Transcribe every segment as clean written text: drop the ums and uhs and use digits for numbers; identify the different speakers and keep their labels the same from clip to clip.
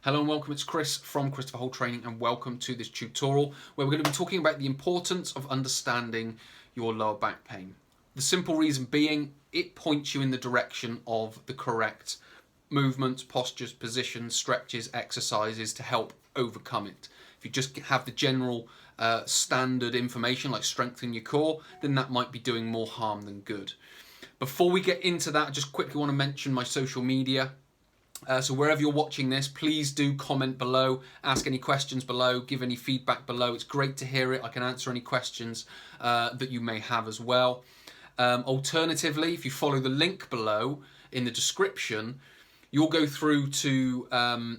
Speaker 1: Hello and welcome, it's Chris from Christopher Holt Training, and welcome to this tutorial where we're going to be talking about the importance of understanding your lower back pain. The simple reason being, it points you in the direction of the correct movements, postures, positions, stretches, exercises to help overcome it. If you just have the general standard information like strengthen your core, then that might be doing more harm than good. Before we get into that, I just quickly want to mention my social media. So wherever you're watching this, please do comment below, ask any questions below, give any feedback below. It's great to hear it. I can answer any questions that you may have as well. Alternatively, if you follow the link below in the description, you'll go through to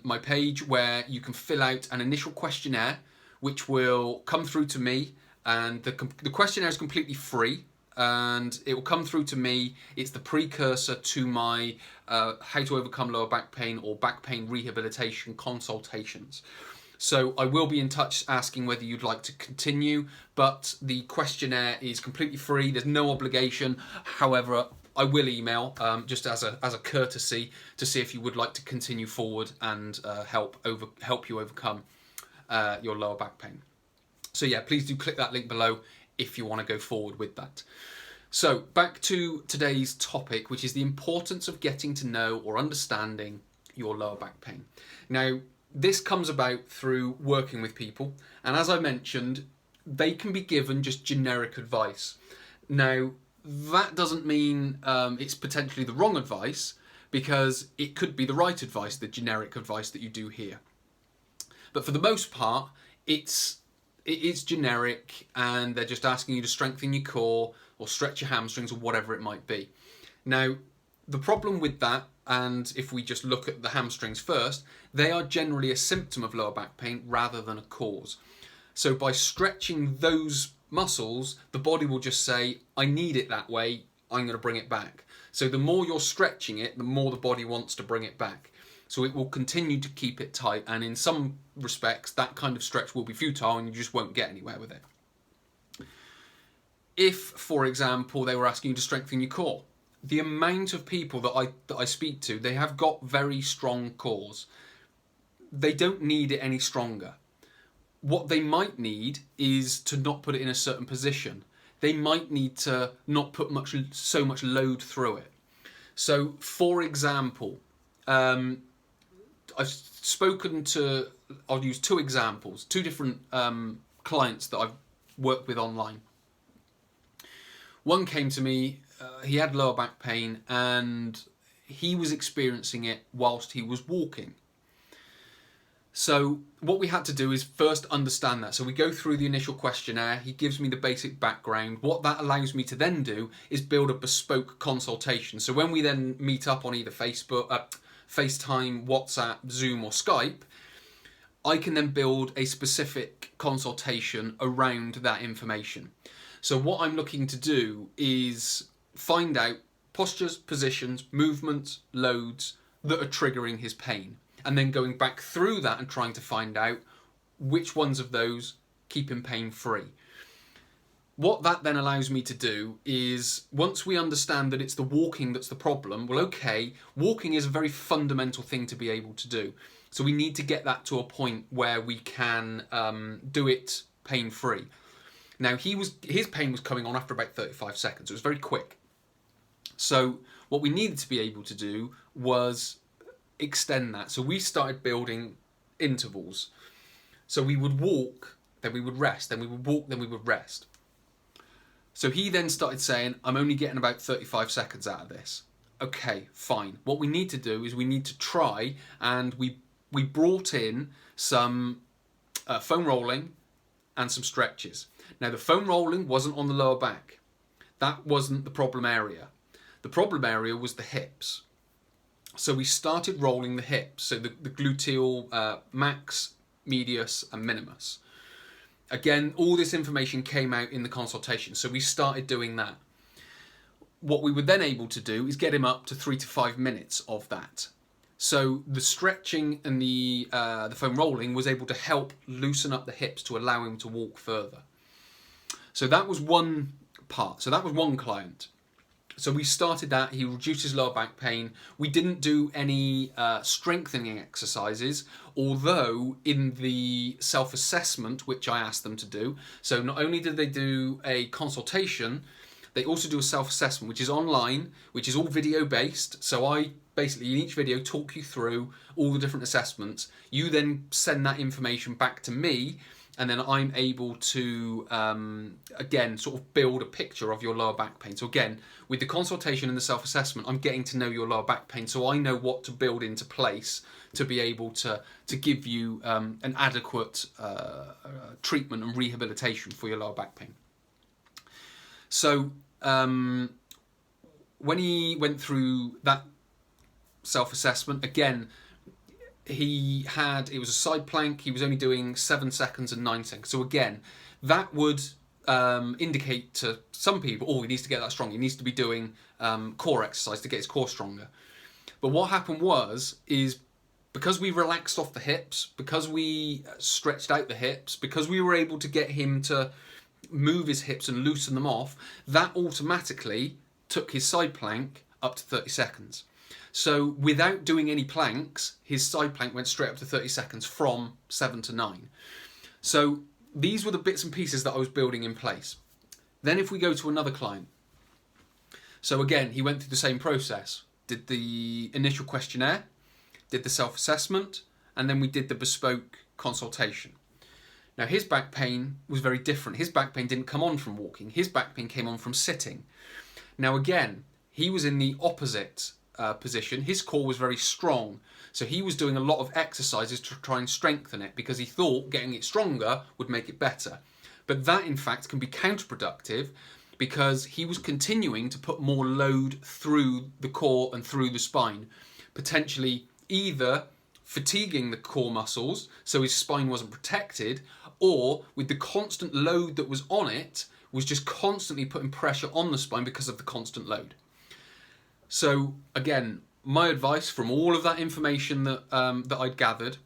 Speaker 1: my page where you can fill out an initial questionnaire, which will come through to me, and the questionnaire is completely free. And it will come through to me. It's the precursor to my how to overcome lower back pain or back pain rehabilitation consultations. So I will be in touch asking whether you'd like to continue, but the questionnaire is completely free. There's no obligation. However, I will email just as a courtesy to see if you would like to continue forward and help you overcome your lower back pain. So yeah, please do click that link below if you want to go forward with that. So back to today's topic, which is the importance of getting to know or understanding your lower back pain. Now, this comes about through working with people, and as I mentioned, they can be given just generic advice. Now, that doesn't mean it's potentially the wrong advice, because it could be the right advice, the generic advice that you do hear. But for the most part, it's generic, and they're just asking you to strengthen your core or stretch your hamstrings or whatever it might be. Now, the problem with that, and if we just look at the hamstrings first, they are generally a symptom of lower back pain rather than a cause. So by stretching those muscles, the body will just say, I need it that way, I'm going to bring it back. So the more you're stretching it, the more the body wants to bring it back. So it will continue to keep it tight, and in some respects that kind of stretch will be futile and you just won't get anywhere with it. If, for example, they were asking you to strengthen your core, the amount of people that I speak to, they have got very strong cores. They don't need it any stronger. What they might need is to not put it in a certain position. They might need to not put so much load through it. So, for example, I've spoken to, I'll use two examples, two different clients that I've worked with online. One came to me, he had lower back pain and he was experiencing it whilst he was walking. So what we had to do is first understand that. So we go through the initial questionnaire, he gives me the basic background. What that allows me to then do is build a bespoke consultation. So when we then meet up on either Facebook, FaceTime, WhatsApp, Zoom or Skype, I can then build a specific consultation around that information. So what I'm looking to do is find out postures, positions, movements, loads that are triggering his pain, and then going back through that and trying to find out which ones of those keep him pain free. What that then allows me to do is, once we understand that it's the walking that's the problem, well, okay, walking is a very fundamental thing to be able to do. So we need to get that to a point where we can do it pain-free. Now, his pain was coming on after about 35 seconds. It was very quick. So what we needed to be able to do was extend that. So we started building intervals. So we would walk, then we would rest, then we would walk, then we would rest. So he then started saying, I'm only getting about 35 seconds out of this. Okay, fine. What we need to do is we need to try, and we brought in some foam rolling and some stretches. Now, the foam rolling wasn't on the lower back. That wasn't the problem area. The problem area was the hips. So we started rolling the hips, so the gluteal max, medius and minimus. Again, all this information came out in the consultation, so we started doing that. What we were then able to do is get him up to 3 to 5 minutes of that. So the stretching and the foam rolling was able to help loosen up the hips to allow him to walk further. So that was one part. So that was one client. So we started that. He reduced his lower back pain. We didn't do any strengthening exercises, although in the self-assessment, which I asked them to do, so not only did they do a consultation, they also do a self-assessment, which is online, which is all video-based. So I basically, in each video, talk you through all the different assessments. You then send that information back to me, and then I'm able to, again, sort of build a picture of your lower back pain. So again, with the consultation and the self-assessment, I'm getting to know your lower back pain, so I know what to build into place to be able to give you an adequate treatment and rehabilitation for your lower back pain. So when he went through that self-assessment, again, it was a side plank. He was only doing 7 seconds and 9 seconds. So again, that would indicate to some people, oh, he needs to get that strong. He needs to be doing core exercise to get his core stronger. But what happened is because we relaxed off the hips, because we stretched out the hips, because we were able to get him to move his hips and loosen them off, that automatically took his side plank up to 30 seconds. So without doing any planks, his side plank went straight up to 30 seconds from 7 to 9. So these were the bits and pieces that I was building in place. Then if we go to another client, so again, he went through the same process, did the initial questionnaire, did the self-assessment, and then we did the bespoke consultation. Now his back pain was very different. His back pain didn't come on from walking. His back pain came on from sitting. Now again, he was in the opposite position. His core was very strong, so he was doing a lot of exercises to try and strengthen it because he thought getting it stronger would make it better. But that in fact can be counterproductive because he was continuing to put more load through the core and through the spine, potentially either fatiguing the core muscles so his spine wasn't protected, or with the constant load that was on it was just constantly putting pressure on the spine because of the constant load. So again, my advice from all of that information that I'd gathered,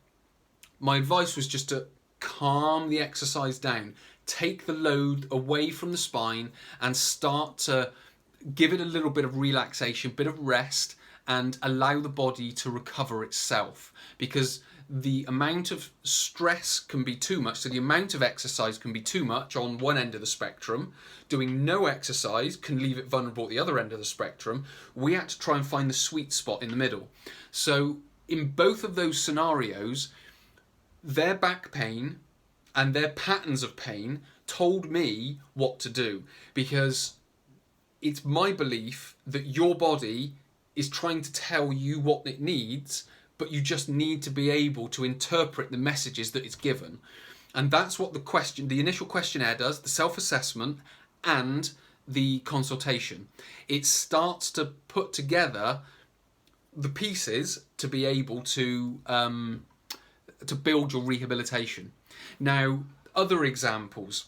Speaker 1: my advice was just to calm the exercise down, take the load away from the spine and start to give it a little bit of relaxation, bit of rest, and allow the body to recover itself, because the amount of stress can be too much. So the amount of exercise can be too much on one end of the spectrum. Doing no exercise can leave it vulnerable at the other end of the spectrum. We had to try and find the sweet spot in the middle. So in both of those scenarios, their back pain and their patterns of pain told me what to do, because it's my belief that your body is trying to tell you what it needs, but you just need to be able to interpret the messages that it's given. And that's what the initial questionnaire does, the self-assessment and the consultation. It starts to put together the pieces to be able to build your rehabilitation. Now, other examples.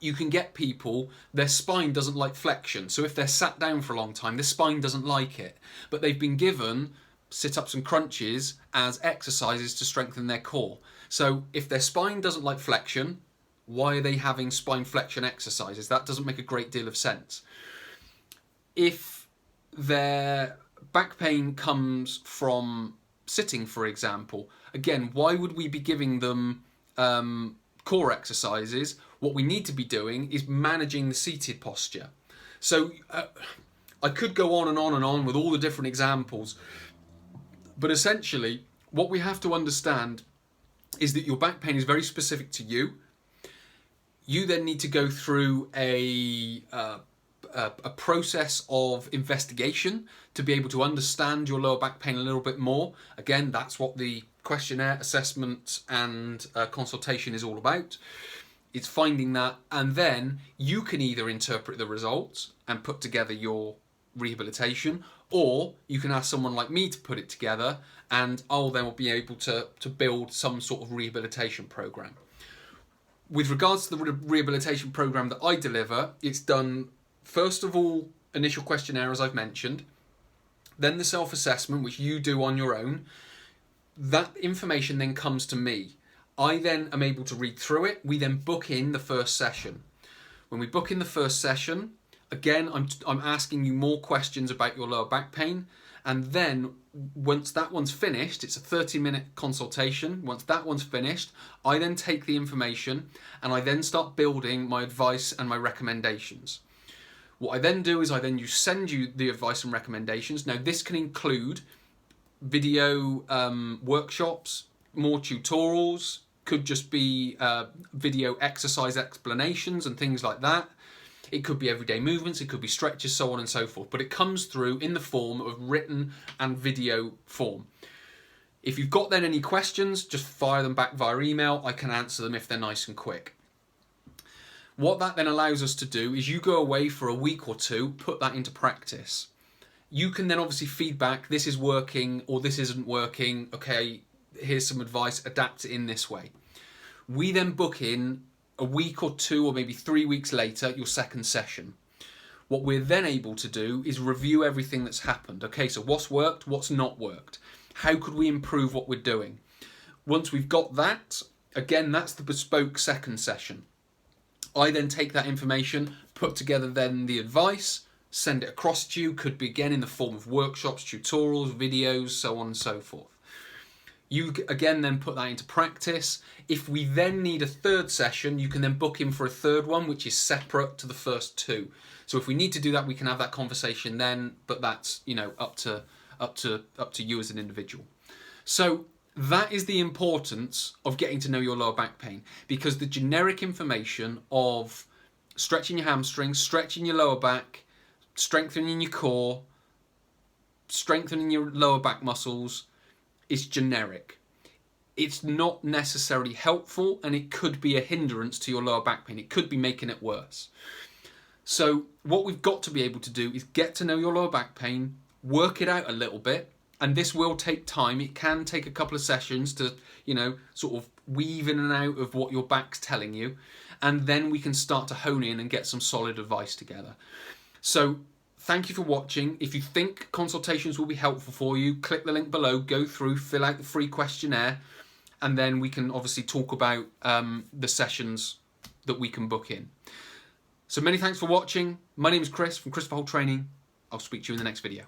Speaker 1: You can get people, their spine doesn't like flexion. So if they're sat down for a long time, their spine doesn't like it. But they've been given sit-ups and crunches as exercises to strengthen their core. So if their spine doesn't like flexion, why are they having spine flexion exercises? That doesn't make a great deal of sense. If their back pain comes from sitting, for example, again, why would we be giving them core exercises? What we need to be doing is managing the seated posture. So I could go on and on and on with all the different examples, but essentially what we have to understand is that your back pain is very specific to you. You then need to go through a process of investigation to be able to understand your lower back pain a little bit more. Again, that's what the questionnaire, assessment and consultation is all about. It's finding that, and then you can either interpret the results and put together your rehabilitation, or you can ask someone like me to put it together, and I'll then be able to build some sort of rehabilitation program. With regards to the rehabilitation program that I deliver, it's done, first of all, initial questionnaire, as I've mentioned, then the self-assessment, which you do on your own. That information then comes to me. I then am able to read through it. We then book in the first session. When we book in the first session, Again, I'm asking you more questions about your lower back pain, and then once that one's finished, it's a 30-minute consultation. Once that one's finished, I then take the information and I then start building my advice and my recommendations. What I then do is send you the advice and recommendations. Now this can include video workshops, more tutorials, could just be video exercise explanations and things like that. It could be everyday movements, it could be stretches, so on and so forth. But it comes through in the form of written and video form. If you've got then any questions, just fire them back via email. I can answer them if they're nice and quick. What that then allows us to do is you go away for a week or two, put that into practice. You can then obviously feedback, this is working or this isn't working. Okay, here's some advice, adapt it in this way. We then book in a week or 2 or maybe 3 weeks later, your second session. What we're then able to do is review everything that's happened. Okay, so what's worked, what's not worked? How could we improve what we're doing? Once we've got that, again, that's the bespoke second session. I then take that information, put together then the advice, send it across to you. Could be again in the form of workshops, tutorials, videos, so on and so forth. You again then put that into practice. If we then need a third session, you can then book in for a third one, which is separate to the first 2. So if we need to do that, we can have that conversation then, but that's, you know, up to you as an individual. So that is the importance of getting to know your lower back pain, because the generic information of stretching your hamstrings, stretching your lower back, strengthening your core, strengthening your lower back muscles is generic. It's not necessarily helpful, and it could be a hindrance to your lower back pain. It could be making it worse. So what we've got to be able to do is get to know your lower back pain, work it out a little bit, and this will take time. It can take a couple of sessions to, you know, sort of weave in and out of what your back's telling you, and then we can start to hone in and get some solid advice together. So thank you for watching. If you think consultations will be helpful for you, click the link below, go through, fill out the free questionnaire, and then we can obviously talk about the sessions that we can book in. So many thanks for watching. My name is Chris from Chris for Whole Training. I'll speak to you in the next video.